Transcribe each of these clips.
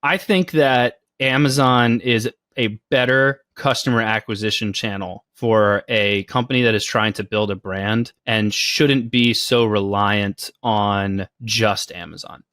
I think that Amazon is a better customer acquisition channel for a company that is trying to build a brand and shouldn't be so reliant on just Amazon.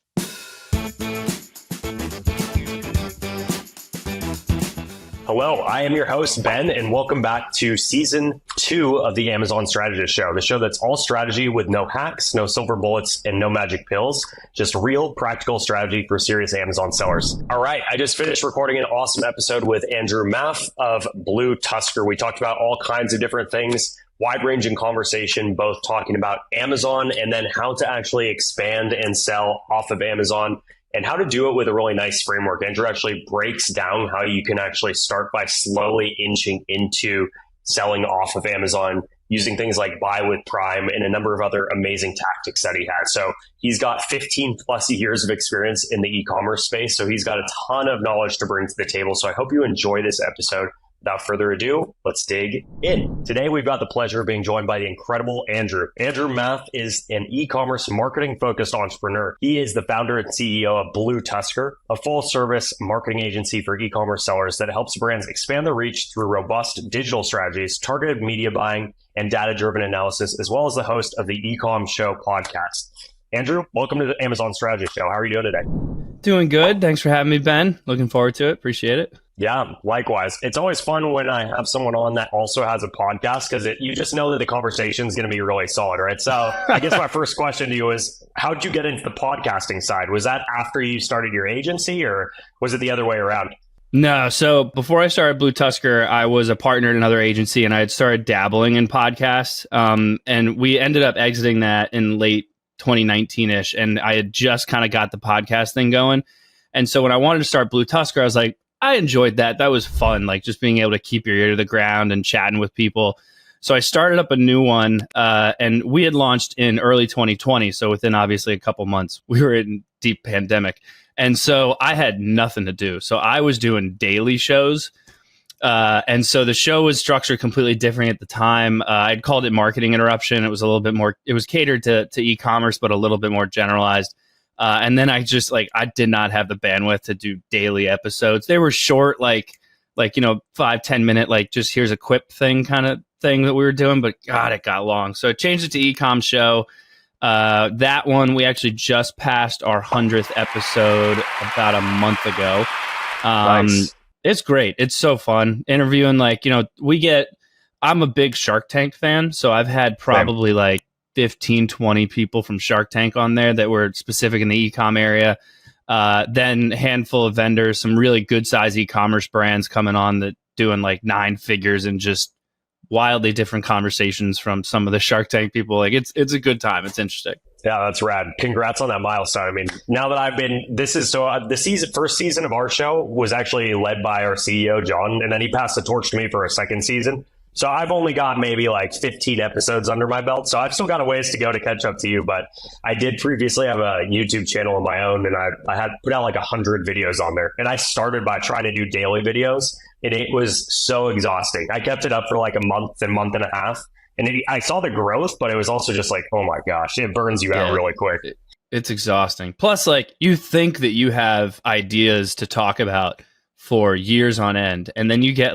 Hello, I am your host, Ben, and welcome back to Season 2 of the Amazon Strategist Show, the show that's all strategy with no hacks, no silver bullets, and no magic pills, just real practical strategy for serious Amazon sellers. All right, I just finished recording an awesome episode with Andrew Maff of BlueTuskr. We talked about all kinds of different things, wide-ranging conversation, both talking about Amazon and then how to actually expand and sell off of Amazon, and how to do it with a really nice framework. Andrew actually breaks down how you can actually start by slowly inching into selling off of Amazon using things like buy with Prime and a number of other amazing tactics that he has. So he's got 15 plus years of experience in the e-commerce space. So he's got a ton of knowledge to bring to the table. So I hope you enjoy this episode. Without further ado, let's dig in. Today, we've got the pleasure of being joined by the incredible Andrew. Andrew Maff is an e-commerce marketing-focused entrepreneur. He is the founder and CEO of BlueTuskr, a full-service marketing agency for e-commerce sellers that helps brands expand their reach through robust digital strategies, targeted media buying, and data-driven analysis, as well as the host of the Ecommerce Show podcast. Andrew, welcome to the Amazon Strategy Show. How are you doing today? Doing good. Thanks for having me, Ben. Looking forward to it. Appreciate it. Yeah, likewise. It's always fun when I have someone on that also has a podcast because you just know that the conversation is going to be really solid, right? So I guess my first question to you is, how'd you get into the podcasting side? Was that after you started your agency or was it the other way around? No. So before I started BlueTuskr, I was a partner at another agency and I had started dabbling in podcasts. And we ended up exiting that in late 2019-ish. And I had just kind of got the podcast thing going. And so when I wanted to start BlueTuskr, I was like, I enjoyed that. That was fun, like just being able to keep your ear to the ground and chatting with people. So I started up a new one, and we had launched in early 2020. So within obviously a couple months, we were in deep pandemic. And so I had nothing to do. So I was doing daily shows. And so the show was structured completely different at the time. I'd called it Marketing Interruption. It was a little bit more, it was catered to e-commerce, but a little bit more generalized. And then I just I did not have the bandwidth to do daily episodes. They were short, like 5-10 minute, just here's a quip thing kind of thing that we were doing. But God, it got long. So I changed it to Ecom Show. That one, we actually just passed our 100th episode about a month ago. Nice. It's great. It's so fun interviewing. I'm a big Shark Tank fan. So I've had probably 15, 20 people from Shark Tank on there that were specific in the e-com area. Then a handful of vendors, some really good size e-commerce brands coming on that doing 9 figures and just wildly different conversations from some of the Shark Tank people. It's a good time. It's interesting. Yeah, that's rad. Congrats on that milestone. I mean, now that the first season of our show was actually led by our CEO, John, and then he passed the torch to me for a second season. So I've only got maybe 15 episodes under my belt. So I've still got a ways to go to catch up to you. But I did previously have a YouTube channel of my own, and I had put out 100 videos on there. And I started by trying to do daily videos, and it was so exhausting. I kept it up for a month and a half. And I saw the growth, but it was also just oh my gosh, it burns you out really quick. It's exhausting. Plus, you think that you have ideas to talk about for years on end, and then you get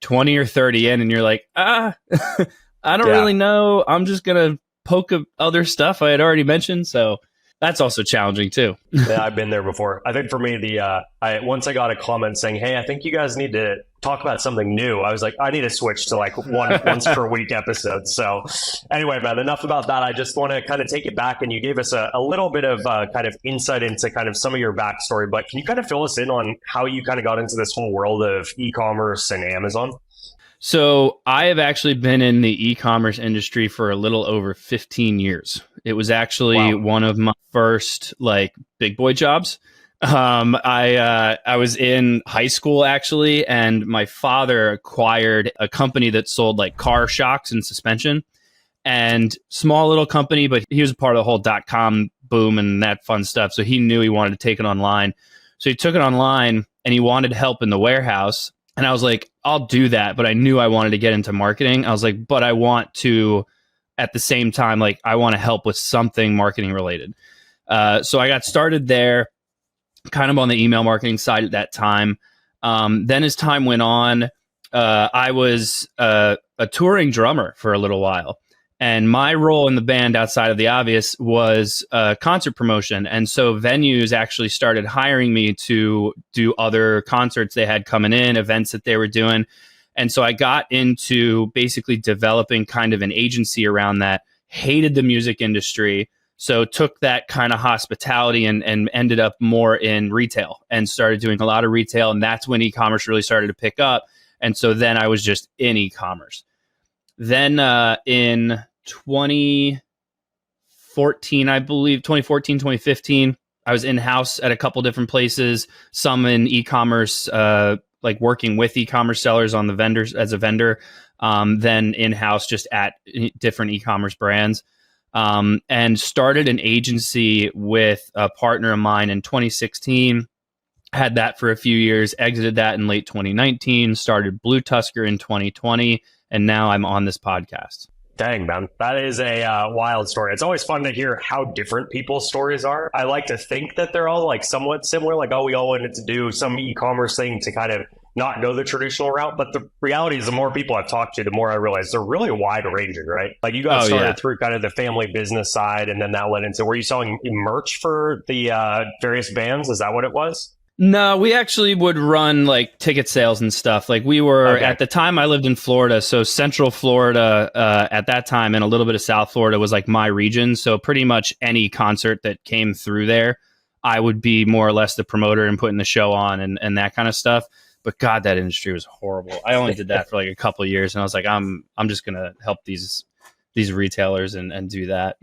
20 or 30 in and you're I don't really know. I'm just going to poke other stuff I had already mentioned. So that's also challenging too. Yeah, I've been there before. I think for me, once I got a comment saying, hey, I think you guys need to talk about something new, I was I need to switch to once per week episodes. So anyway, man, enough about that. I just want to kind of take it back, and you gave us a little bit of kind of insight into kind of some of your backstory, but can you kind of fill us in on how you kind of got into this whole world of e-commerce and Amazon? So I have actually been in the e-commerce industry for a little over 15 years. It was actually one of my first big boy jobs. I was in high school actually, and my father acquired a company that sold car shocks and suspension, and small little company, but he was a part of the whole .com boom and that fun stuff. So he knew he wanted to take it online. So he took it online and he wanted help in the warehouse. And I was like, I'll do that. But I knew I wanted to get into marketing. I was like, but I want to, at the same time, I want to help with something marketing related. So I got started there. kind of on the email marketing side at that time. Then as time went on, I was a touring drummer for a little while. And my role in the band, outside of the obvious, was concert promotion. And so venues actually started hiring me to do other concerts they had coming in, events that they were doing. And so I got into basically developing kind of an agency around that, hated the music industry. So took that kind of hospitality and ended up more in retail and started doing a lot of retail. And that's when e-commerce really started to pick up. And so then I was just in e-commerce. Then in 2014, I believe, 2015, I was in-house at a couple different places, some in e-commerce, like working with e-commerce sellers on the vendors as a vendor, then in-house just at different e-commerce brands, and started an agency with a partner of mine in 2016. Had that for a few years, exited that in late 2019, started BlueTuskr in 2020, and now I'm on this podcast. Dang, man. That is a wild story. It's always fun to hear how different people's stories are. I like to think that they're all like somewhat similar, like, oh, we all wanted to do some e-commerce thing to kind of not go the traditional route. But the reality is the more people I've talked to, the more I realize they're really wide ranging, right? Like you got started through kind of the family business side, and then that led into, were you selling merch for the various bands? Is that what it was? No, we actually would run like ticket sales and stuff. Like we were at the time I lived in Florida. So Central Florida at that time and a little bit of South Florida was like my region. So pretty much any concert that came through there, I would be more or less the promoter and putting the show on and that kind of stuff. But God, that industry was horrible. I only did that for like a couple of years. And I was like, I'm just going to help these retailers and do that.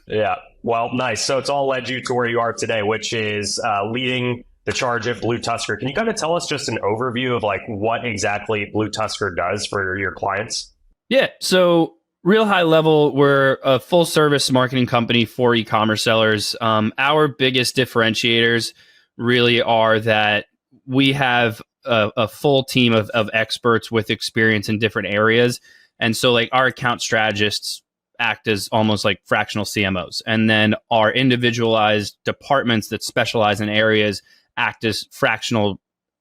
Yeah. Well, nice. So it's all led you to where you are today, which is leading the charge at BlueTuskr. Can you kind of tell us just an overview of like what exactly BlueTuskr does for your clients? Yeah. So real high level, we're a full service marketing company for e-commerce sellers. Our biggest differentiators really are that we have a full team of experts with experience in different areas. And so like our account strategists act as almost like fractional CMOs. And then our individualized departments that specialize in areas act as fractional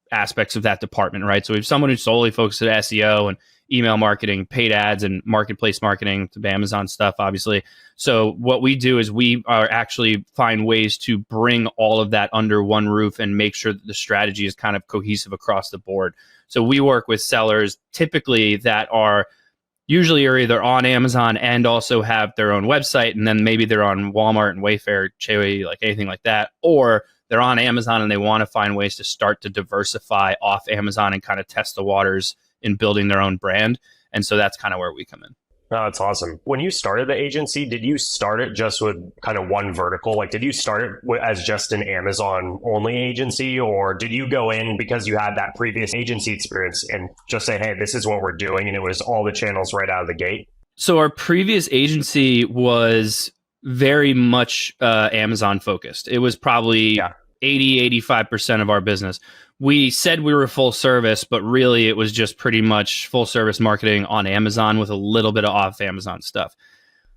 aspects of that department, right? So we have someone who's solely focused at SEO and email marketing, paid ads, and marketplace marketing, to Amazon stuff, obviously. So what we do is we are actually find ways to bring all of that under one roof and make sure that the strategy is kind of cohesive across the board. So we work with sellers typically that are usually are either on Amazon and also have their own website, and then maybe they're on Walmart and Wayfair, Chewy, like anything like that, or they're on Amazon and they want to find ways to start to diversify off Amazon and kind of test the waters in building their own brand. And so that's kind of where we come in. Oh, that's awesome. When you started the agency, did you start it just with kind of one vertical? Like, did you start it as just an Amazon only agency, or did you go in because you had that previous agency experience and just say, hey, this is what we're doing, and it was all the channels right out of the gate? So our previous agency was very much Amazon focused. It was probably 80-85% of our business. We said we were full service, but really it was just pretty much full service marketing on Amazon with a little bit of off Amazon stuff.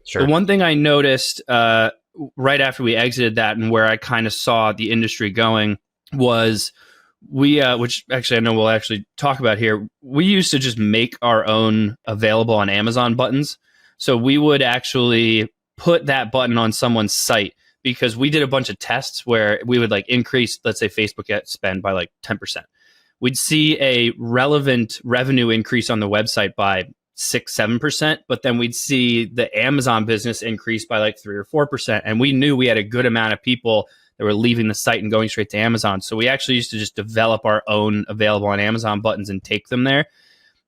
Sure. The one thing I noticed right after we exited that and where I kind of saw the industry going was we, which actually I know we'll actually talk about here, we used to just make our own available on Amazon buttons. So we would actually put that button on someone's site, because we did a bunch of tests where we would like increase, let's say, Facebook ad spend by like 10%. We'd see a relevant revenue increase on the website by 6-7%, but then we'd see the Amazon business increase by like 3 or 4%. And we knew we had a good amount of people that were leaving the site and going straight to Amazon. So we actually used to just develop our own available on Amazon buttons and take them there.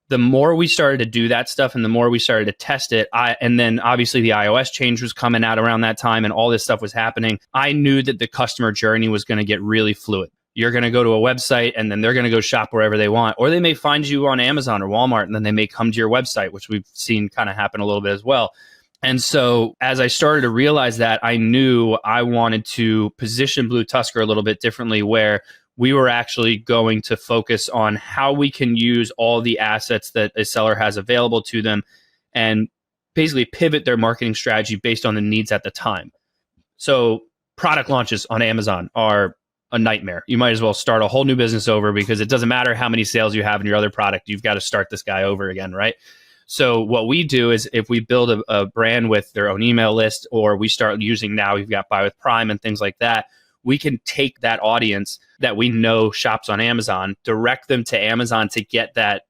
The more we started to do that stuff and the more we started to test it, and then obviously the iOS change was coming out around that time and all this stuff was happening, I knew that the customer journey was going to get really fluid. You're going to go to a website and then they're going to go shop wherever they want, or they may find you on Amazon or Walmart and then they may come to your website, which we've seen kind of happen a little bit as well. And so as I started to realize that, I knew I wanted to position BlueTuskr a little bit differently, where we were actually going to focus on how we can use all the assets that a seller has available to them and basically pivot their marketing strategy based on the needs at the time. So product launches on Amazon are a nightmare. You might as well start a whole new business over, because it doesn't matter how many sales you have in your other product. You've got to start this guy over again, right? So what we do is, if we build a brand with their own email list, or we start using, now we've got Buy with Prime and things like that, we can take that audience that we know shops on Amazon, direct them to Amazon to get that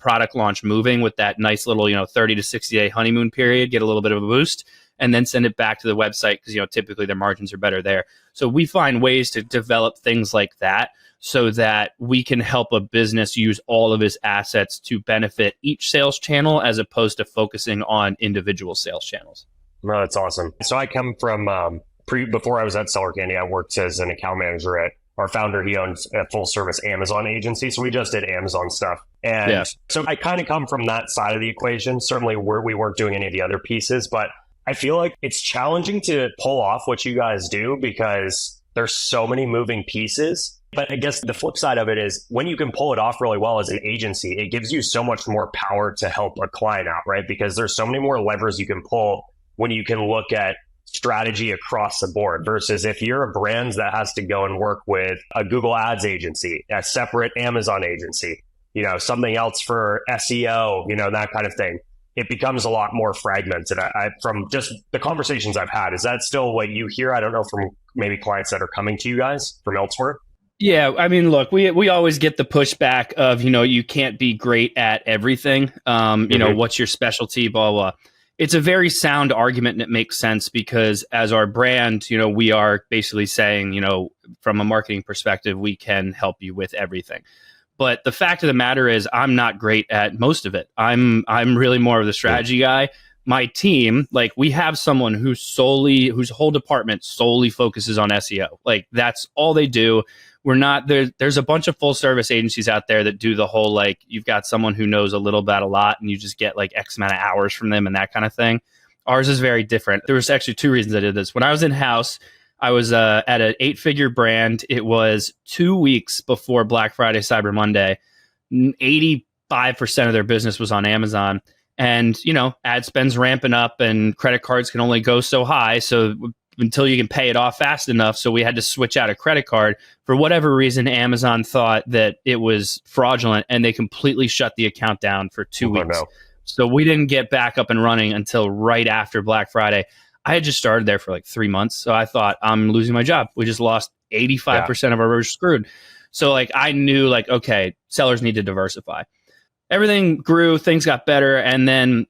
product launch moving with that nice little 30 to 60 day honeymoon period, get a little bit of a boost, and then send it back to the website, because typically their margins are better there. So we find ways to develop things like that, so that we can help a business use all of its assets to benefit each sales channel, as opposed to focusing on individual sales channels. No, that's awesome. So I come from before I was at Seller Candy, I worked as an account manager at our founder. He owns a full service Amazon agency. So we just did Amazon stuff. And so I kind of come from that side of the equation. Certainly we weren't doing any of the other pieces, but I feel like it's challenging to pull off what you guys do, because there's so many moving pieces. But I guess the flip side of it is, when you can pull it off really well as an agency, it gives you so much more power to help a client out, right? Because there's so many more levers you can pull when you can look at strategy across the board, versus if you're a brand that has to go and work with a Google Ads agency, a separate Amazon agency, something else for SEO, that kind of thing. It becomes a lot more fragmented. I from just the conversations I've had, is that still what you hear? I don't know, from maybe clients that are coming to you guys from elsewhere. Yeah, I mean, look, we always get the pushback of, you can't be great at everything. What's your specialty, blah, blah. It's a very sound argument, and it makes sense, because as our brand, we are basically saying, from a marketing perspective, we can help you with everything. But the fact of the matter is, I'm not great at most of it. I'm really more of the strategy guy. My team, we have someone whose whole department solely focuses on SEO. That's all they do. We're not there. There's a bunch of full service agencies out there that do the whole, you've got someone who knows a little about a lot, and you just get X amount of hours from them and that kind of thing. Ours is very different. There was actually two reasons I did this. When I was in-house, I was at an 8-figure brand. It was 2 weeks before Black Friday, Cyber Monday. 85% of their business was on Amazon. And, ad spend's ramping up, and credit cards can only go so high. So until you can pay it off fast enough. So we had to switch out a credit card. For whatever reason, Amazon thought that it was fraudulent, and they completely shut the account down for 2 weeks. No. So we didn't get back up and running until right after Black Friday. I had just started there for 3 months. So I thought, I'm losing my job. We just lost 85% of our revenue, screwed. So I knew okay, sellers need to diversify. Everything grew, things got better. And then,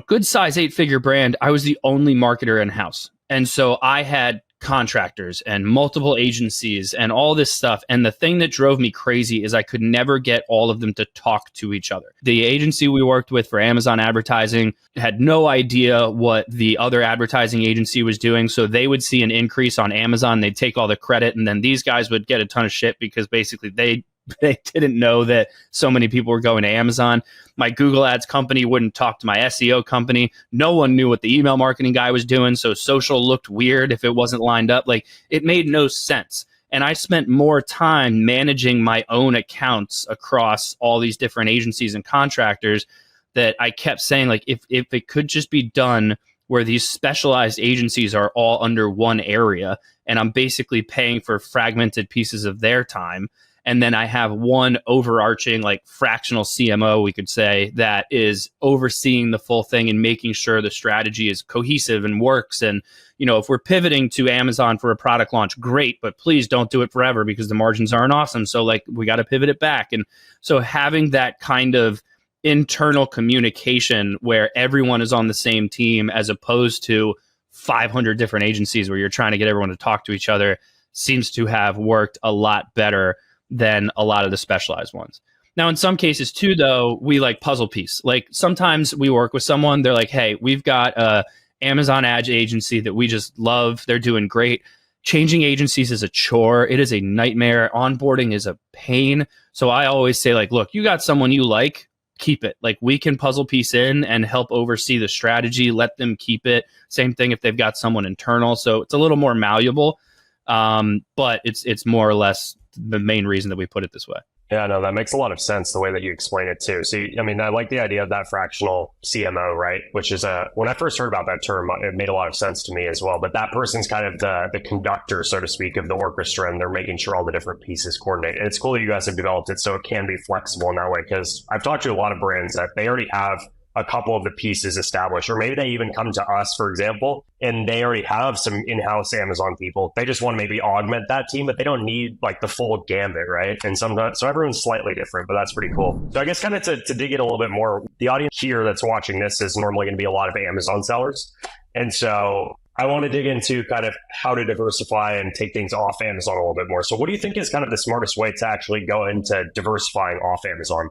good size 8-figure brand, I was the only marketer in-house. And so I had contractors and multiple agencies and all this stuff. And the thing that drove me crazy is I could never get all of them to talk to each other. The agency we worked with for Amazon advertising had no idea what the other advertising agency was doing. So they would see an increase on Amazon. They'd take all the credit. And then these guys would get a ton of shit, because basically they didn't know that so many people were going to Amazon. My Google Ads company wouldn't talk to my SEO company. No one knew what the email marketing guy was doing. So social looked weird if it wasn't lined up. It made no sense. And I spent more time managing my own accounts across all these different agencies and contractors, that I kept saying, if it could just be done where these specialized agencies are all under one area, and I'm basically paying for fragmented pieces of their time. And then I have one overarching, fractional CMO, we could say, that is overseeing the full thing and making sure the strategy is cohesive and works. And, if we're pivoting to Amazon for a product launch, great, but please don't do it forever, because the margins aren't awesome. So we got to pivot it back. And so having that kind of internal communication where everyone is on the same team, as opposed to 500 different agencies where you're trying to get everyone to talk to each other, seems to have worked a lot better than a lot of the specialized ones. Now, in some cases too, though, we puzzle piece. Sometimes we work with someone, they're hey, we've got a Amazon ads agency that we just love. They're doing great. Changing agencies is a chore. It is a nightmare. Onboarding is a pain. So I always say, look, you got someone you like, keep it. We can puzzle piece in and help oversee the strategy. Let them keep it. Same thing if they've got someone internal. So it's a little more malleable, but it's more or less the main reason that we put it this way. Yeah, no, that makes a lot of sense the way that you explain it too. So, I mean, I like the idea of that fractional CMO, right? Which is when I first heard about that term, it made a lot of sense to me as well. But that person's kind of the conductor, so to speak, of the orchestra, and they're making sure all the different pieces coordinate. And it's cool that you guys have developed it so it can be flexible in that way, because I've talked to a lot of brands that they already have a couple of the pieces established, or maybe they even come to us, for example, and they already have some in-house Amazon people. They just want to maybe augment that team, but they don't need like the full gambit, right? And sometimes, so everyone's slightly different, but that's pretty cool. So I guess kind of to dig in a little bit more, the audience here that's watching this is normally going to be a lot of Amazon sellers. And so I want to dig into kind of how to diversify and take things off Amazon a little bit more. So what do you think is kind of the smartest way to actually go into diversifying off Amazon?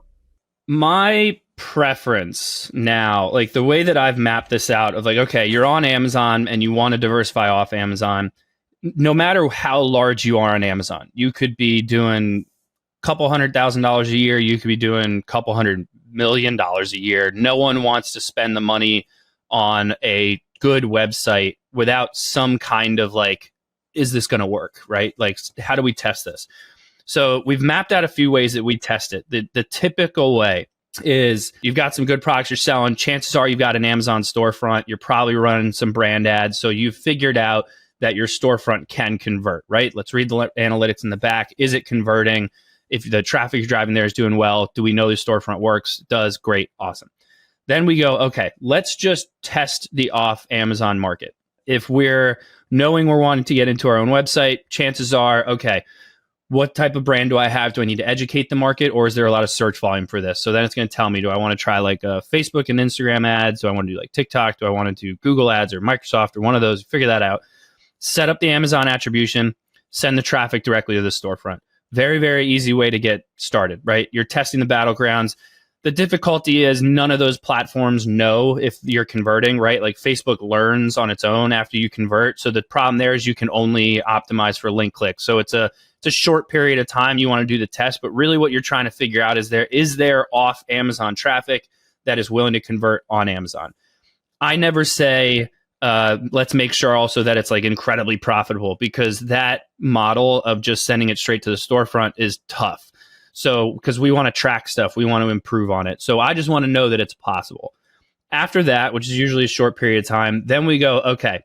My preference now, like the way that I've mapped this out of like, okay, you're on Amazon and you want to diversify off Amazon, no matter how large you are on Amazon, you could be doing a couple $100,000 a year. You could be doing a couple $100 million a year. No one wants to spend the money on a good website without some kind of like, is this going to work? Right? Like, how do we test this? So we've mapped out a few ways that we test it. The typical way is you've got some good products you're selling. Chances are you've got an Amazon storefront. You're probably running some brand ads. So you've figured out that your storefront can convert, right? Let's read the analytics in the back. Is it converting? If the traffic you're driving there is doing well, do we know the storefront works? Does. Great. Awesome. Then we go, okay, let's just test the off Amazon market. If we're knowing we're wanting to get into our own website, chances are, okay, what type of brand do I have? Do I need to educate the market, or is there a lot of search volume for this? So then it's going to tell me, do I want to try like Facebook and Instagram ads? Do I want to do like TikTok? Do I want to do Google ads or Microsoft or one of those? Figure that out. Set up the Amazon attribution, send the traffic directly to the storefront. Very, very easy way to get started, right? You're testing the battlegrounds. The difficulty is none of those platforms know if you're converting, right? Like Facebook learns on its own after you convert. So the problem there is you can only optimize for link clicks. So it's a short period of time you want to do the test, but really what you're trying to figure out is there off Amazon traffic that is willing to convert on Amazon. I never say, let's make sure also that it's like incredibly profitable, because that model of just sending it straight to the storefront is tough. So, because we want to track stuff, we want to improve on it. So I just want to know that it's possible. After that, which is usually a short period of time, then we go, okay,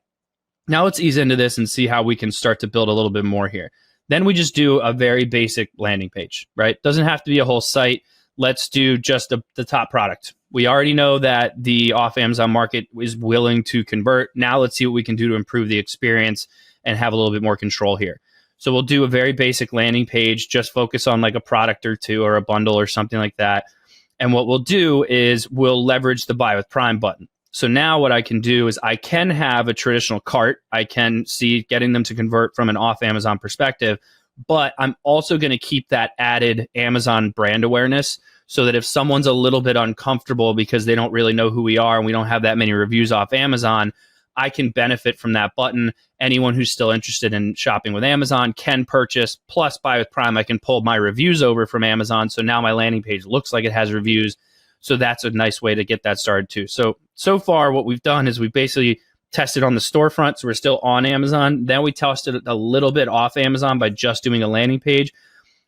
now let's ease into this and see how we can start to build a little bit more here. Then we just do a very basic landing page, right? Doesn't have to be a whole site. Let's do just the top product. We already know that the off Amazon market is willing to convert. Now let's see what we can do to improve the experience and have a little bit more control here. So we'll do a very basic landing page, just focus on like a product or two or a bundle or something like that. And what we'll do is we'll leverage the buy with Prime button. So now what I can do is I can have a traditional cart. I can see getting them to convert from an off Amazon perspective, but I'm also going to keep that added Amazon brand awareness, so that if someone's a little bit uncomfortable because they don't really know who we are and we don't have that many reviews off Amazon, I can benefit from that button. Anyone who's still interested in shopping with Amazon can purchase, plus buy with Prime. I can pull my reviews over from Amazon. So now my landing page looks like it has reviews. So that's a nice way to get that started too. So far what we've done is we basically tested on the storefront. So we're still on Amazon. Then we tested a little bit off Amazon by just doing a landing page.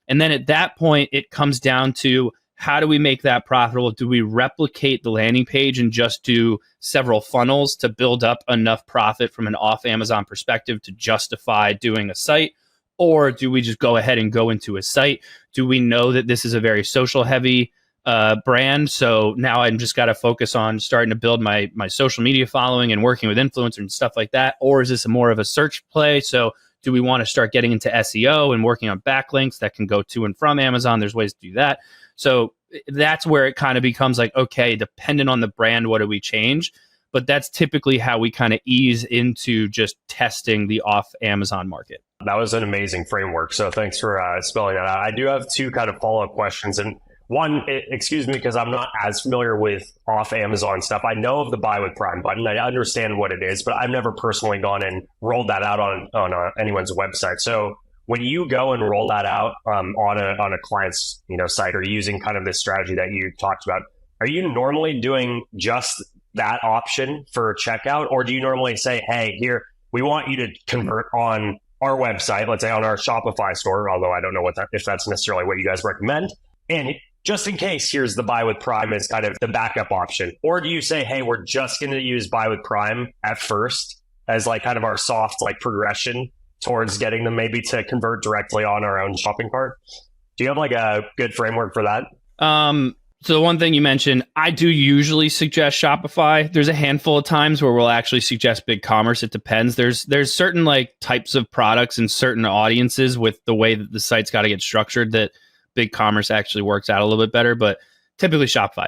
And then at that point, it comes down to, how do we make that profitable? Do we replicate the landing page and just do several funnels to build up enough profit from an off Amazon perspective to justify doing a site? Or do we just go ahead and go into a site? Do we know that this is a very social heavy brand? So now I'm just got to focus on starting to build my social media following and working with influencers and stuff like that. Or is this more of a search play? So do we want to start getting into SEO and working on backlinks that can go to and from Amazon? There's ways to do that. So that's where it kind of becomes like, okay, dependent on the brand, what do we change? But that's typically how we kind of ease into just testing the off Amazon market. That was an amazing framework. So thanks for spelling that out. I do have two kind of follow-up questions. And one, excuse me, because I'm not as familiar with off Amazon stuff. I know of the buy with Prime button. I understand what it is, but I've never personally gone and rolled that out on anyone's website. So when you go and roll that out on a client's site, or using kind of this strategy that you talked about, are you normally doing just that option for checkout, or do you normally say, hey, here, we want you to convert on our website, let's say on our Shopify store, although I don't know if that's necessarily what you guys recommend. And just in case, here's the buy with Prime as kind of the backup option. Or do you say, hey, we're just going to use buy with Prime at first as like kind of our soft like progression towards getting them maybe to convert directly on our own shopping cart? Do you have like a good framework for that? So the one thing you mentioned, I do usually suggest Shopify. There's a handful of times where we'll actually suggest BigCommerce. It depends. There's certain like types of products and certain audiences with the way that the site's got to get structured that BigCommerce actually works out a little bit better, but typically Shopify.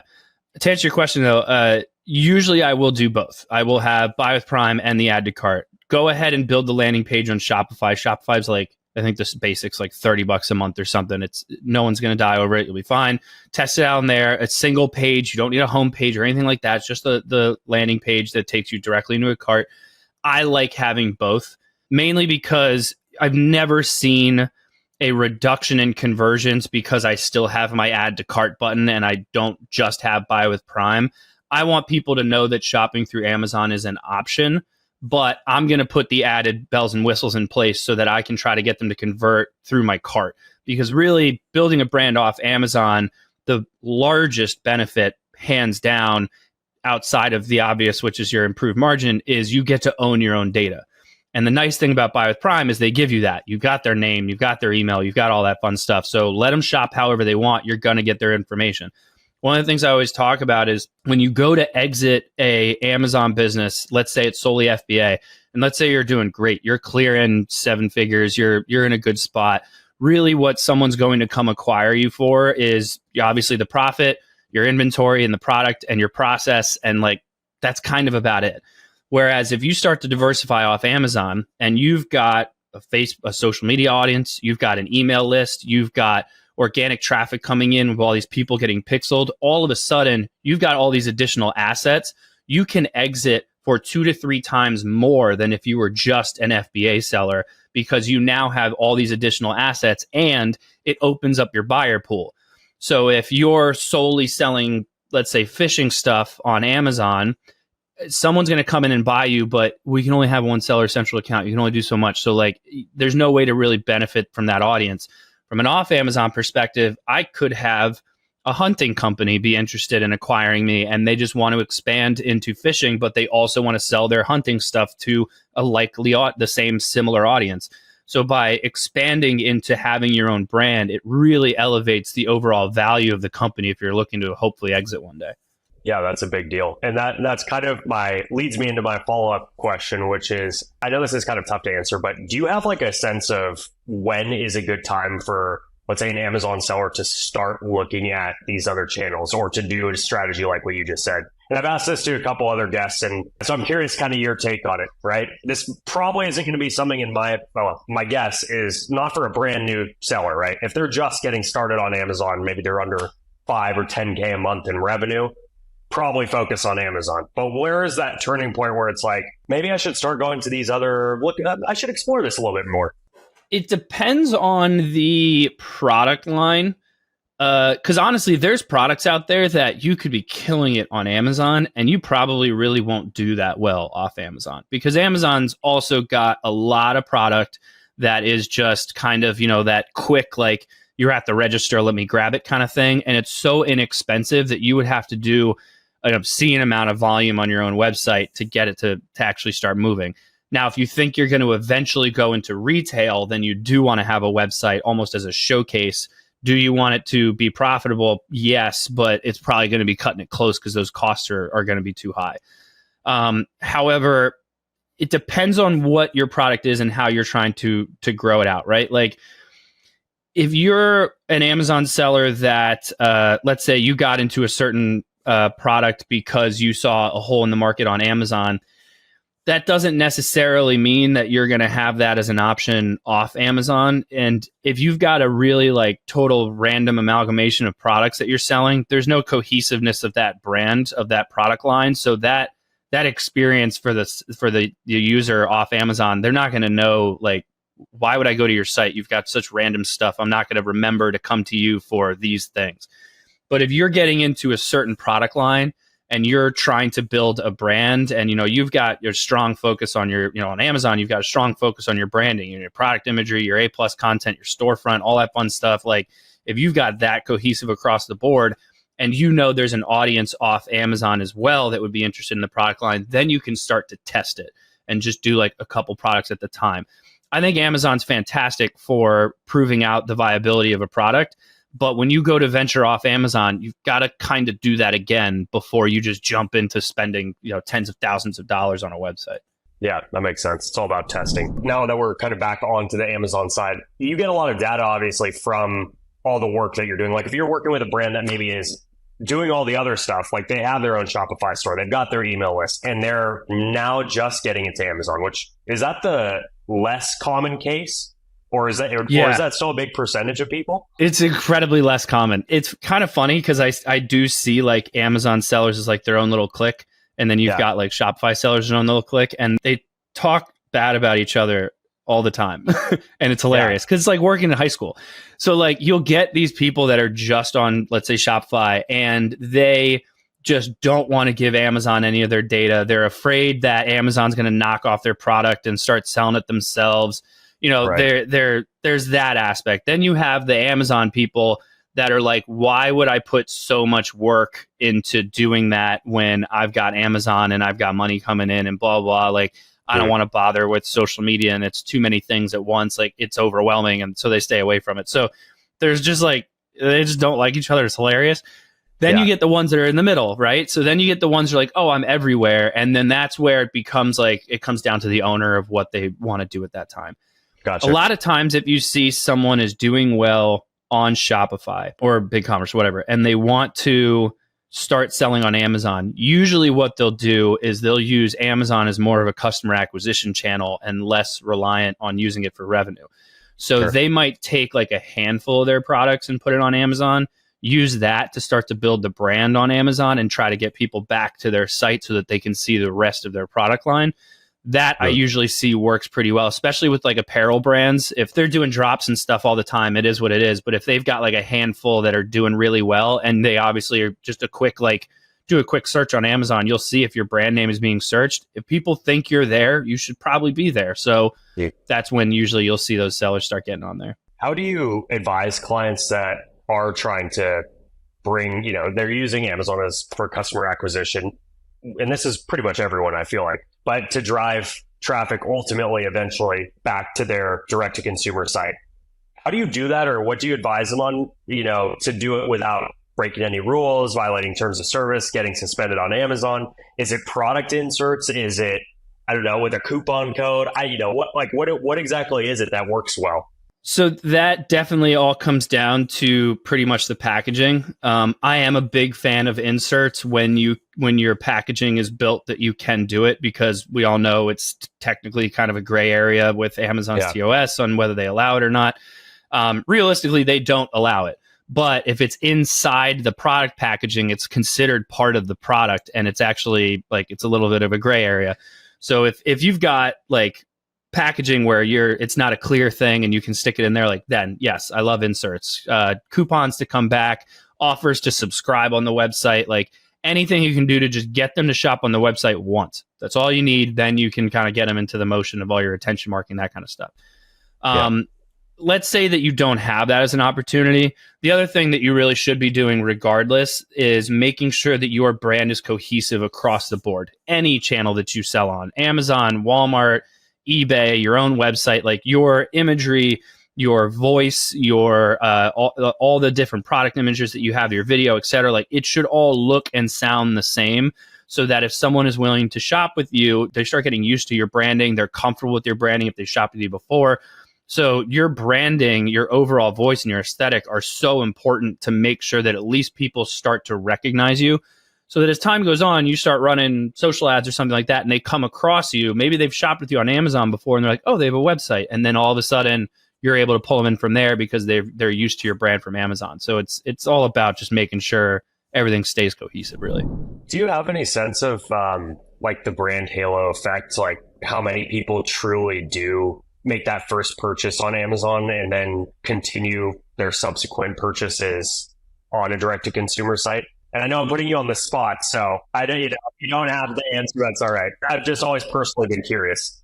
To answer your question though, usually I will do both. I will have buy with Prime and the add to cart. Go ahead and build the landing page on Shopify. Shopify's like, I think this basics like $30 a month or something. It's no one's going to die over it. You'll be fine. Test it out in there. It's single page. You don't need a home page or anything like that. It's just the landing page that takes you directly into a cart. I like having both, mainly because I've never seen a reduction in conversions because I still have my add to cart button and I don't just have buy with Prime. I want people to know that shopping through Amazon is an option, but I'm going to put the added bells and whistles in place so that I can try to get them to convert through my cart. Because really, building a brand off Amazon, the largest benefit, hands down, outside of the obvious, which is your improved margin, is you get to own your own data. And the nice thing about Buy with Prime is they give you that. You've got their name, you've got their email, you've got all that fun stuff. So let them shop however they want. You're going to get their information. One of the things I always talk about is when you go to exit a Amazon business, let's say it's solely FBA, and let's say you're doing great, you're clearing 7 figures, you're in a good spot. Really what someone's going to come acquire you for is obviously the profit, your inventory and the product and your process, and like that's kind of about it. Whereas if you start to diversify off Amazon and you've got a social media audience, you've got an email list, you've got organic traffic coming in with all these people getting pixeled, all of a sudden you've got all these additional assets. You can exit for 2 to 3 times more than if you were just an FBA seller, because you now have all these additional assets and it opens up your buyer pool. So if you're solely selling, let's say, fishing stuff on Amazon, someone's going to come in and buy you, but we can only have one seller central account. You can only do so much. So like, there's no way to really benefit from that audience. From an off Amazon perspective, I could have a hunting company be interested in acquiring me and they just want to expand into fishing, but they also want to sell their hunting stuff to a likely the same similar audience. So by expanding into having your own brand, it really elevates the overall value of the company if you're looking to hopefully exit one day. Yeah, that's a big deal. And that's kind of leads me into my follow-up question, which is, I know this is kind of tough to answer, but do you have like a sense of when is a good time for, let's say, an Amazon seller to start looking at these other channels or to do a strategy like what you just said? And I've asked this to a couple other guests, and so I'm curious kind of your take on it, right? This probably isn't going to be something in my guess is not for a brand new seller, right? If they're just getting started on Amazon, maybe they're under 5 or 10K a month in revenue, probably focus on Amazon. But where is that turning point where it's like, maybe I should start going to these other, I should explore this a little bit more? It depends on the product line. Because honestly, there's products out there that you could be killing it on Amazon and you probably really won't do that well off Amazon, because Amazon's also got a lot of product that is just kind of, that quick, like you're at the register, let me grab it kind of thing. And it's so inexpensive that you would have to do an obscene amount of volume on your own website to get it to actually start moving. Now, if you think you're going to eventually go into retail, then you do want to have a website almost as a showcase. Do you want it to be profitable? Yes, but it's probably going to be cutting it close because those costs are going to be too high. However, it depends on what your product is and how you're trying to grow it out, right? Like if you're an Amazon seller that, let's say you got into a certain product because you saw a hole in the market on Amazon, that doesn't necessarily mean that you're going to have that as an option off Amazon. And if you've got a really like total random amalgamation of products that you're selling, there's no cohesiveness of that brand, of that product line. So that experience for the user off Amazon, they're not going to know, like, why would I go to your site? You've got such random stuff. I'm not going to remember to come to you for these things. But if you're getting into a certain product line and you're trying to build a brand, and you've got your strong focus on your, on Amazon, you've got a strong focus on your branding, your product imagery, your A+ content, your storefront, all that fun stuff. Like if you've got that cohesive across the board, and there's an audience off Amazon as well that would be interested in the product line, then you can start to test it and just do like a couple products at the time. I think Amazon's fantastic for proving out the viability of a product. But when you go to venture off Amazon, you've got to kind of do that again before you just jump into spending, tens of thousands of dollars on a website. Yeah, that makes sense. It's all about testing. Now that we're kind of back onto the Amazon side, you get a lot of data, obviously, from all the work that you're doing. Like if you're working with a brand that maybe is doing all the other stuff, like they have their own Shopify store, they've got their email list, and they're now just getting into Amazon, which is that the less common case? Or is that still a big percentage of people? It's incredibly less common. It's kind of funny because I do see like Amazon sellers as like their own little clique. And then you've got like Shopify sellers their own little clique. And they talk bad about each other all the time. And it's hilarious because it's like working in high school. So like you'll get these people that are just on, let's say, Shopify, and they just don't want to give Amazon any of their data. They're afraid that Amazon's going to knock off their product and start selling it themselves. There's that aspect. Then you have the Amazon people that are like, why would I put so much work into doing that when I've got Amazon and I've got money coming in and blah, blah. Like, I don't want to bother with social media and it's too many things at once. Like, it's overwhelming. And so they stay away from it. So there's just like, they just don't like each other. It's hilarious. Then you get the ones that are in the middle, right? So then you get the ones that are like, oh, I'm everywhere. And then that's where it becomes like, it comes down to the owner of what they want to do at that time. Gotcha. A lot of times if you see someone is doing well on Shopify or BigCommerce, whatever, and they want to start selling on Amazon, usually what they'll do is they'll use Amazon as more of a customer acquisition channel and less reliant on using it for revenue. So they might take like a handful of their products and put it on Amazon, use that to start to build the brand on Amazon and try to get people back to their site so that they can see the rest of their product line. That I usually see works pretty well, especially with like apparel brands. If they're doing drops and stuff all the time, it is what it is. But if they've got like a handful that are doing really well, and they obviously are just do a quick search on Amazon, you'll see if your brand name is being searched. If people think you're there, you should probably be there. So that's when usually you'll see those sellers start getting on there. How do you advise clients that are trying to bring, they're using Amazon for customer acquisition? And this is pretty much everyone, I feel like, but to drive traffic ultimately, eventually back to their direct-to-consumer site. How do you do that, or what do you advise them on, to do it without breaking any rules, violating terms of service, getting suspended on Amazon? Is it product inserts? Is it, I don't know, with a coupon code? What exactly is it that works well? So that definitely all comes down to pretty much the packaging. I am a big fan of inserts when your packaging is built that you can do it, because we all know it's technically kind of a gray area with Amazon's TOS on whether they allow it or not. Realistically, they don't allow it. But if it's inside the product packaging, it's considered part of the product, and it's actually like it's a little bit of a gray area. So if you've got like packaging where it's not a clear thing and you can stick it in there, like, then yes, I love inserts, coupons to come back, offers to subscribe on the website, like anything you can do to just get them to shop on the website once. That's all you need. Then you can kind of get them into the motion of all your attention marketing, that kind of stuff. Let's say that you don't have that as an opportunity. The other thing that you really should be doing regardless is making sure that your brand is cohesive across the board. Any channel that you sell on, Amazon, Walmart, eBay, your own website, like your imagery, your voice, your all the different product images that you have, your video, etc. Like it should all look and sound the same, so that if someone is willing to shop with you, they start getting used to your branding. They're comfortable with your branding if they shopped with you before. So your branding, your overall voice, and your aesthetic are so important to make sure that at least people start to recognize you. So that as time goes on, you start running social ads or something like that, and they come across you. Maybe they've shopped with you on Amazon before, and they're like, oh, they have a website. And then all of a sudden, you're able to pull them in from there because they're used to your brand from Amazon. So it's all about just making sure everything stays cohesive, really. Do you have any sense of like the brand halo effect, like how many people truly do make that first purchase on Amazon and then continue their subsequent purchases on a direct-to-consumer site? And I know I'm putting you on the spot, so I don't, you don't have the answer. That's all right. I've just always personally been curious.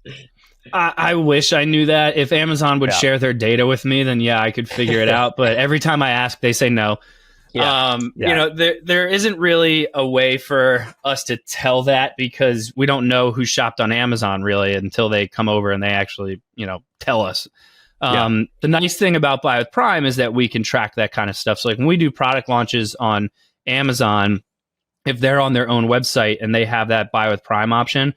I wish I knew that. If Amazon would share their data with me, then yeah, I could figure it out. But every time I ask, they say no. You know, there isn't really a way for us to tell that because we don't know who shopped on Amazon really until they come over and they actually, you know, tell us. The nice thing about Buy with Prime is that we can track that kind of stuff. So like when we do product launches on Amazon, if they're on their own website and they have that Buy with Prime option,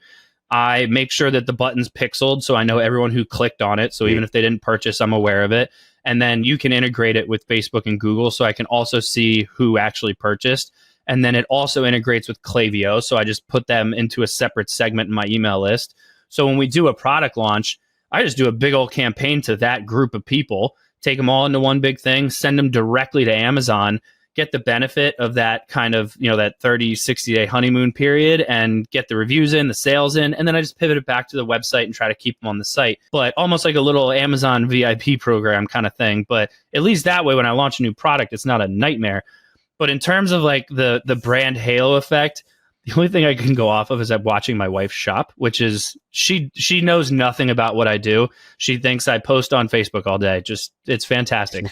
I make sure that the button's pixeled so I know everyone who clicked on it. So even if they didn't purchase, I'm aware of it. And then you can integrate it with Facebook and Google so I can also see who actually purchased. And then it also integrates with Klaviyo. So I just put them into a separate segment in my email list. So when we do a product launch, I just do a big old campaign to that group of people, take them all into one big thing, send them directly to Amazon, get the benefit of that kind of, you know, that 30, 60-day honeymoon period and get the reviews in, the sales in, and then I just pivot it back to the website and try to keep them on the site. But almost like a little Amazon VIP program kind of thing. But at least that way, when I launch a new product, it's not a nightmare. But in terms of like the brand halo effect, the only thing I can go off of is I'm watching my wife shop, which is she knows nothing about what I do. She thinks I post on Facebook all day. Just, it's fantastic.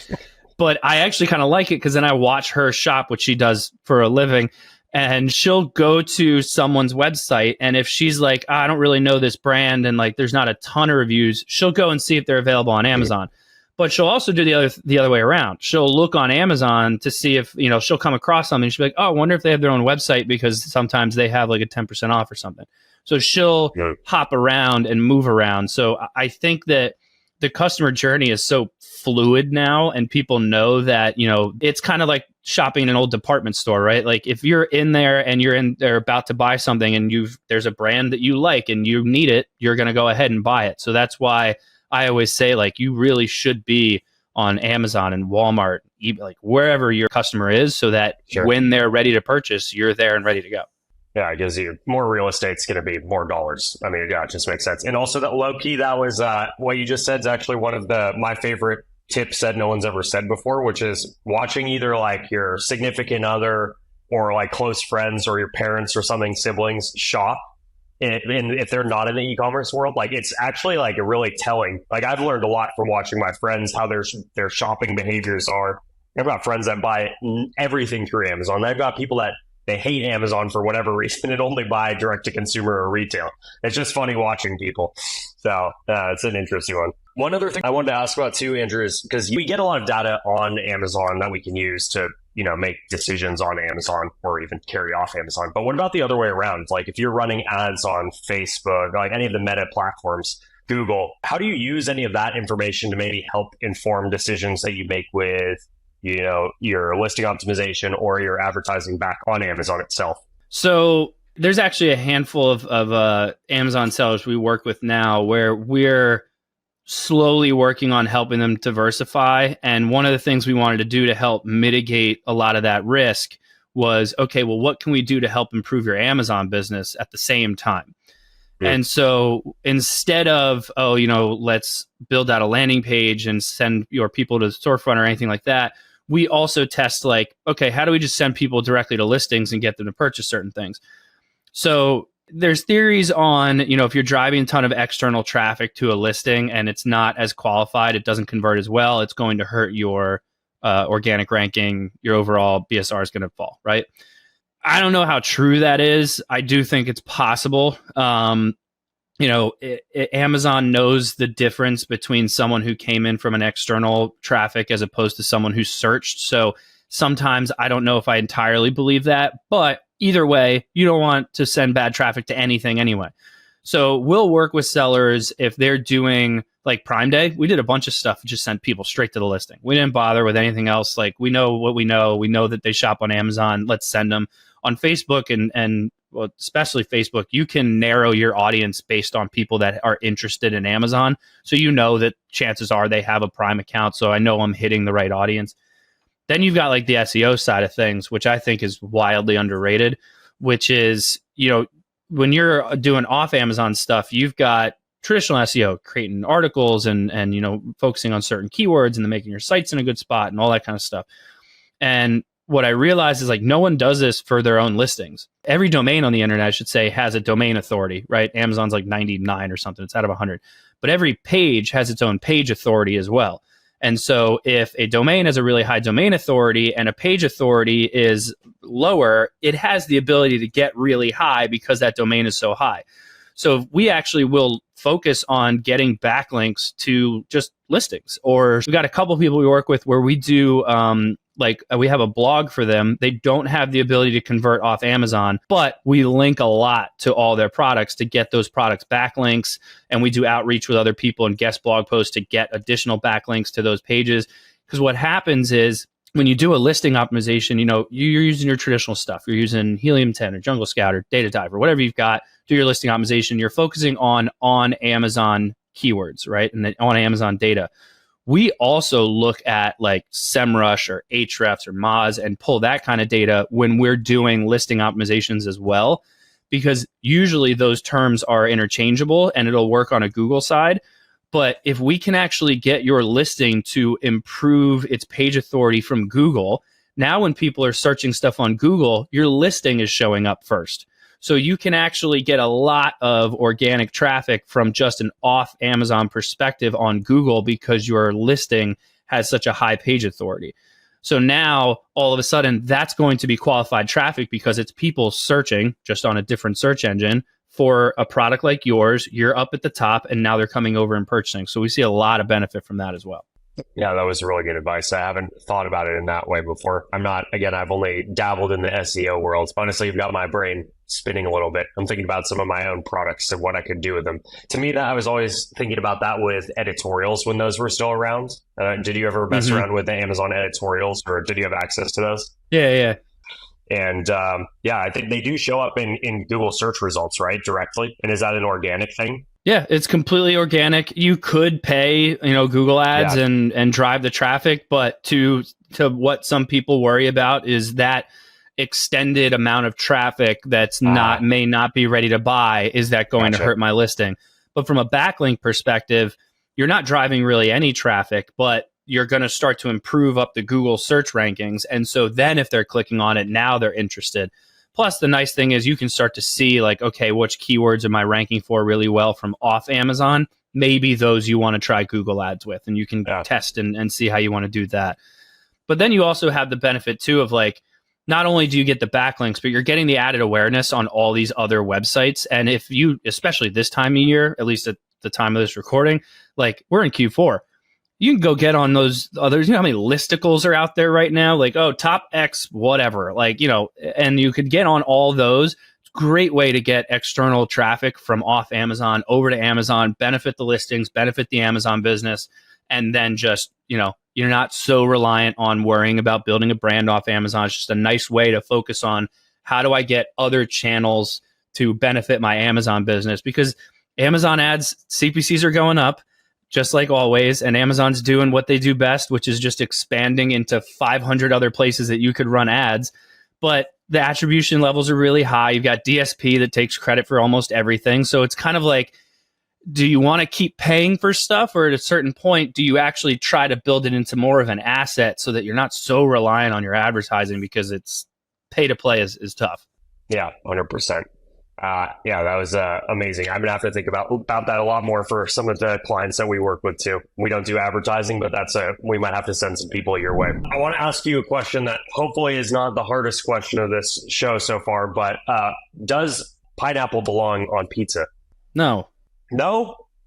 But I actually kind of like it because then I watch her shop, which she does for a living, and she'll go to someone's website. And if she's like, I don't really know this brand and like there's not a ton of reviews, she'll go and see if they're available on Amazon. But she'll also do the other way around. She'll look on Amazon to see if, you know, she'll come across something. She'll be like, oh, I wonder if they have their own website because sometimes they have like a 10% off or something. So she'll hop around and move around. So I think that the customer journey is so fluid now, and people know that, you know, it's kind of like shopping in an old department store, right? Like if you're in there and you're in there about to buy something and there's a brand that you like and you need it, you're going to go ahead and buy it. So that's why I always say, like, you really should be on Amazon and Walmart, like wherever your customer is, so that when they're ready to purchase, you're there and ready to go. Yeah, it gives you more real estate's going to be more dollars. I mean, yeah, it just makes sense. And also that low key, that was what you just said is actually one of my favorite tips that no one's ever said before, which is watching either like your significant other or like close friends or your parents or something, siblings shop. And if they're not in the e-commerce world, like it's actually like a really telling. Like I've learned a lot from watching my friends how their shopping behaviors are. I've got friends that buy everything through Amazon. I've got people that they hate Amazon for whatever reason and only buy direct to consumer or retail. It's just funny watching people. So it's an interesting one. One other thing I wanted to ask about too, Andrew, is because we get a lot of data on Amazon that we can use to, you know, make decisions on Amazon or even carry off Amazon. But what about the other way around? Like if you're running ads on Facebook, like any of the meta platforms, Google, how do you use any of that information to maybe help inform decisions that you make with, you know, your listing optimization or your advertising back on Amazon itself? So there's actually a handful of Amazon sellers we work with now where we're slowly working on helping them diversify. And one of the things we wanted to do to help mitigate a lot of that risk was, okay, well, what can we do to help improve your Amazon business at the same time? And so instead of, oh, you know, let's build out a landing page and send your people to the storefront or anything like that, we also test like, okay, how do we just send people directly to listings and get them to purchase certain things? So there's theories on, you know, if you're driving a ton of external traffic to a listing and it's not as qualified, it doesn't convert as well, it's going to hurt your organic ranking, your overall BSR is going to fall, right? I don't know how true that is. I do think it's possible. You know, Amazon knows the difference between someone who came in from an external traffic as opposed to someone who searched. So sometimes I don't know if I entirely believe that, but either way, you don't want to send bad traffic to anything anyway. So we'll work with sellers if they're doing like Prime Day. We did a bunch of stuff, just sent people straight to the listing. We didn't bother with anything else. Like we know what we know. We know that they shop on Amazon. Let's send them. On Facebook and well, especially Facebook, you can narrow your audience based on people that are interested in Amazon. So you know that chances are they have a Prime account. So I know I'm hitting the right audience. Then you've got like the SEO side of things, which I think is wildly underrated, which is, you know, when you're doing off Amazon stuff, you've got traditional SEO, creating articles and you know, focusing on certain keywords and then making your sites in a good spot and all that kind of stuff. And what I realized is like no one does this for their own listings. Every domain on the internet, I should say, has a domain authority, right? Amazon's like 99 or something. It's out of 100. But every page has its own page authority as well. And so if a domain has a really high domain authority and a page authority is lower, it has the ability to get really high because that domain is so high. So we actually will focus on getting backlinks to just listings. Or we've got a couple of people we work with where we do we have a blog for them. They don't have the ability to convert off Amazon, but we link a lot to all their products to get those products backlinks. And we do outreach with other people and guest blog posts to get additional backlinks to those pages. Because what happens is when you do a listing optimization, you're using your traditional stuff. You're using Helium 10 or Jungle Scout or Data Dive or whatever you've got, do your listing optimization. You're focusing on Amazon keywords, right? And then on Amazon data. We also look at like SEMrush or Ahrefs or Moz and pull that kind of data when we're doing listing optimizations as well, because usually those terms are interchangeable and it'll work on a Google side. But if we can actually get your listing to improve its page authority from Google, now when people are searching stuff on Google, your listing is showing up first. So you can actually get a lot of organic traffic from just an off Amazon perspective on Google because your listing has such a high page authority. So now all of a sudden that's going to be qualified traffic because it's people searching just on a different search engine for a product like yours. You're up at the top and now they're coming over and purchasing. So we see a lot of benefit from that as well. Yeah, that was really good advice. I haven't thought about it in that way before. I've only dabbled in the SEO world. Honestly, you've got my brain spinning a little bit. I'm thinking about some of my own products and what I could do with them. To me, I was always thinking about that with editorials when those were still around. Did you ever mess around with the Amazon editorials, or did you have access to those? Yeah. And I think they do show up in Google search results, right? Directly. And is that an organic thing? Yeah, it's completely organic. You could pay, Google ads and drive the traffic, but to what some people worry about is that extended amount of traffic that's may not be ready to buy. Is that going to hurt my listing? But from a backlink perspective, you're not driving really any traffic, but you're going to start to improve up the Google search rankings. And so then if they're clicking on it, now they're interested. Plus, the nice thing is you can start to see like, okay, which keywords am I ranking for really well from off Amazon? Maybe those you want to try Google ads with, and you can test and see how you want to do that. But then you also have the benefit too of like, not only do you get the backlinks, but you're getting the added awareness on all these other websites. And if you, especially this time of year, at least at the time of this recording, like we're in Q4, you can go get on those others. You know how many listicles are out there right now? Like, top X, whatever. Like, and you could get on all those. It's a great way to get external traffic from off Amazon over to Amazon, benefit the listings, benefit the Amazon business. And then just, you're not so reliant on worrying about building a brand off Amazon. It's just a nice way to focus on how do I get other channels to benefit my Amazon business, because Amazon ads, CPCs are going up. Just like always, and Amazon's doing what they do best, which is just expanding into 500 other places that you could run ads. But the attribution levels are really high. You've got DSP that takes credit for almost everything. So it's kind of like, do you want to keep paying for stuff, or at a certain point, do you actually try to build it into more of an asset so that you're not so reliant on your advertising, because it's pay to play is tough. Yeah, 100%. That was amazing. I'm gonna have to think about that a lot more for some of the clients that we work with too. We don't do advertising, but we might have to send some people your way. I want to ask you a question that hopefully is not the hardest question of this show so far, but does pineapple belong on pizza? No.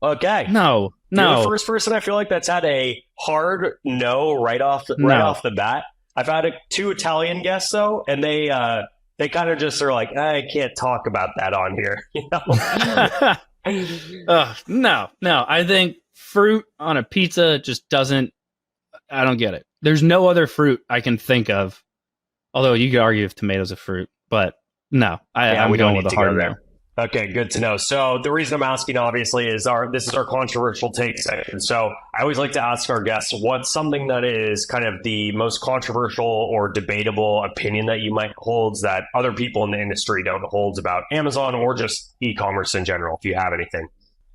Okay. No. You're the first person I feel like that's had a hard no right off the bat. I've had two Italian guests though, and they kind of just are like, I can't talk about that on here. No. I think fruit on a pizza just doesn't. I don't get it. There's no other fruit I can think of. Although you could argue if tomatoes are fruit, but no, I'm going with a hard no. Okay, good to know. So the reason I'm asking, obviously, is this is our controversial take section. So I always like to ask our guests, what's something that is kind of the most controversial or debatable opinion that you might hold that other people in the industry don't hold about Amazon or just e-commerce in general, if you have anything?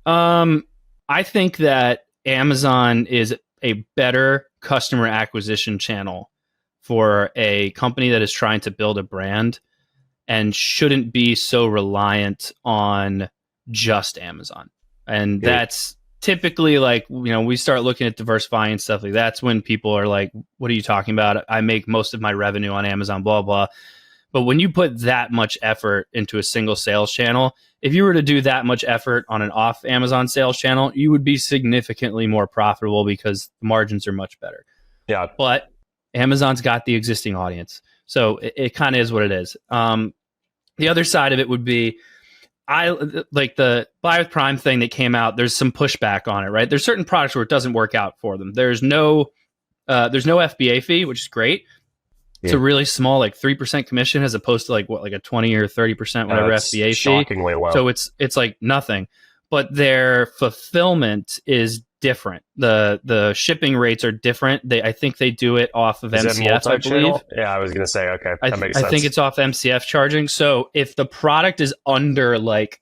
I think that Amazon is a better customer acquisition channel for a company that is trying to build a brand and shouldn't be so reliant on just Amazon. And that's typically like, we start looking at diversifying and stuff like that's when people are like, what are you talking about? I make most of my revenue on Amazon, blah, blah. But when you put that much effort into a single sales channel, if you were to do that much effort on an off Amazon sales channel, you would be significantly more profitable because the margins are much better. Yeah. But Amazon's got the existing audience. So it kind of is what it is. The other side of it would be, I like the Buy with Prime thing that came out. There's some pushback on it, right? There's certain products where it doesn't work out for them. There's no FBA fee, which is great. It's a really small, like 3% commission, as opposed to like a 20 or 30% whatever FBA fee. Shockingly low. So it's like nothing. But their fulfillment is different. The shipping rates are different. I think they do it off of MCF, I believe. Yeah, I was going to say, okay, that makes sense. I think it's off MCF charging. So if the product is under like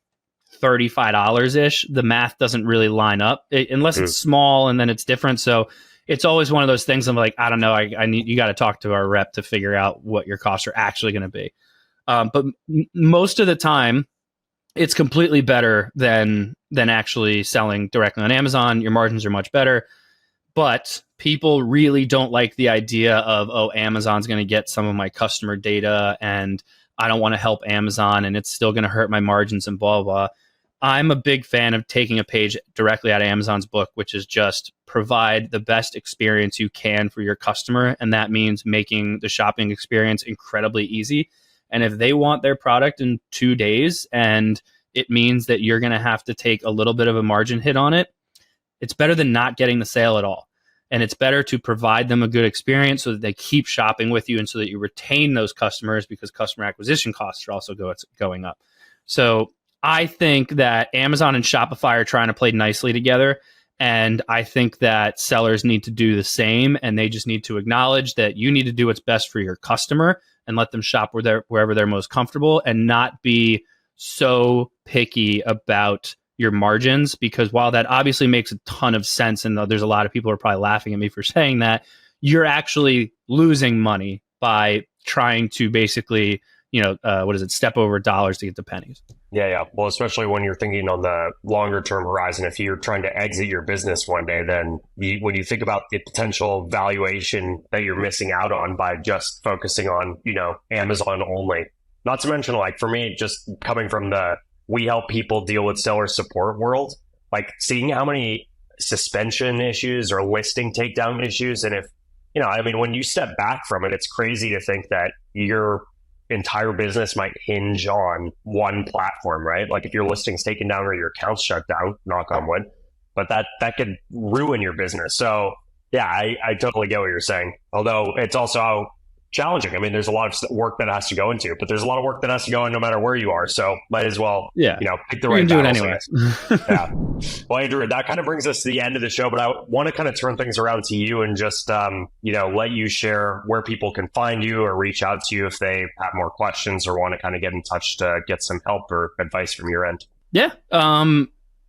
$35-ish, the math doesn't really line up unless it's small and then it's different. So it's always one of those things. I'm like, I don't know. I need, you got to talk to our rep to figure out what your costs are actually going to be. But most of the time, it's completely better than actually selling directly on Amazon. Your margins are much better, but people really don't like the idea of, oh, Amazon's going to get some of my customer data and I don't want to help Amazon and it's still going to hurt my margins and blah, blah. I'm a big fan of taking a page directly out of Amazon's book, which is just provide the best experience you can for your customer. And that means making the shopping experience incredibly easy. And if they want their product in 2 days and it means that you're going to have to take a little bit of a margin hit on it, it's better than not getting the sale at all. And it's better to provide them a good experience so that they keep shopping with you and so that you retain those customers, because customer acquisition costs are also going up. So I think that Amazon and Shopify are trying to play nicely together. And I think that sellers need to do the same. And they just need to acknowledge that you need to do what's best for your customer and let them shop wherever they're most comfortable and not be so picky about your margins, because while that obviously makes a ton of sense, and there's a lot of people who are probably laughing at me for saying that, you're actually losing money by trying to basically, step over dollars to get to pennies. Yeah. Well, especially when you're thinking on the longer term horizon, if you're trying to exit your business one day, then when you think about the potential valuation that you're missing out on by just focusing on, Amazon only. Not to mention, like for me, just coming from we help people deal with seller support world, like seeing how many suspension issues or listing takedown issues. And if, when you step back from it, it's crazy to think that your entire business might hinge on one platform, right? Like if your listing's taken down or your account's shut down, knock on wood, but that could ruin your business. So yeah, I totally get what you're saying. Although it's also challenging. I mean, there's a lot of work that has to go into it, but there's a lot of work that has to go in no matter where you are. So might as well, pick the right do it anyway. Yeah. Well, Andrew, that kind of brings us to the end of the show, but I want to kind of turn things around to you and just, let you share where people can find you or reach out to you if they have more questions or want to kind of get in touch to get some help or advice from your end. Yeah. Our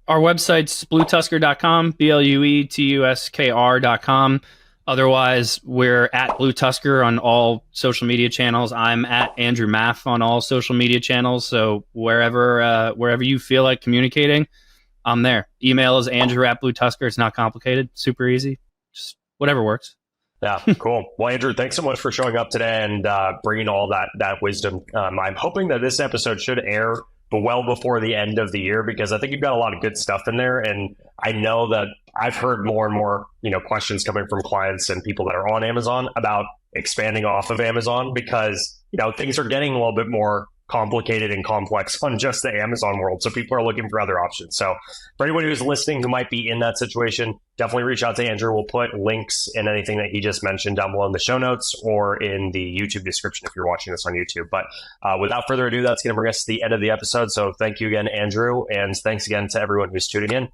website's BlueTuskr.com, BlueTuskr.com. Otherwise, we're at BlueTuskr on all social media channels. I'm at Andrew Maff on all social media channels. So wherever you feel like communicating, I'm there. Email is Andrew@BlueTuskr. It's not complicated. Super easy. Just whatever works. Yeah, cool. Well, Andrew, thanks so much for showing up today and bringing all that wisdom. I'm hoping that this episode should air well before the end of the year, because I think you've got a lot of good stuff in there. And I know that I've heard more and more, questions coming from clients and people that are on Amazon about expanding off of Amazon, because, things are getting a little bit more complicated and complex on just the Amazon world. So people are looking for other options. So for anyone who's listening who might be in that situation, definitely reach out to Andrew. We'll put links and anything that he just mentioned down below in the show notes or in the YouTube description if you're watching this on YouTube. But without further ado, that's going to bring us to the end of the episode. So thank you again, Andrew. And thanks again to everyone who's tuning in.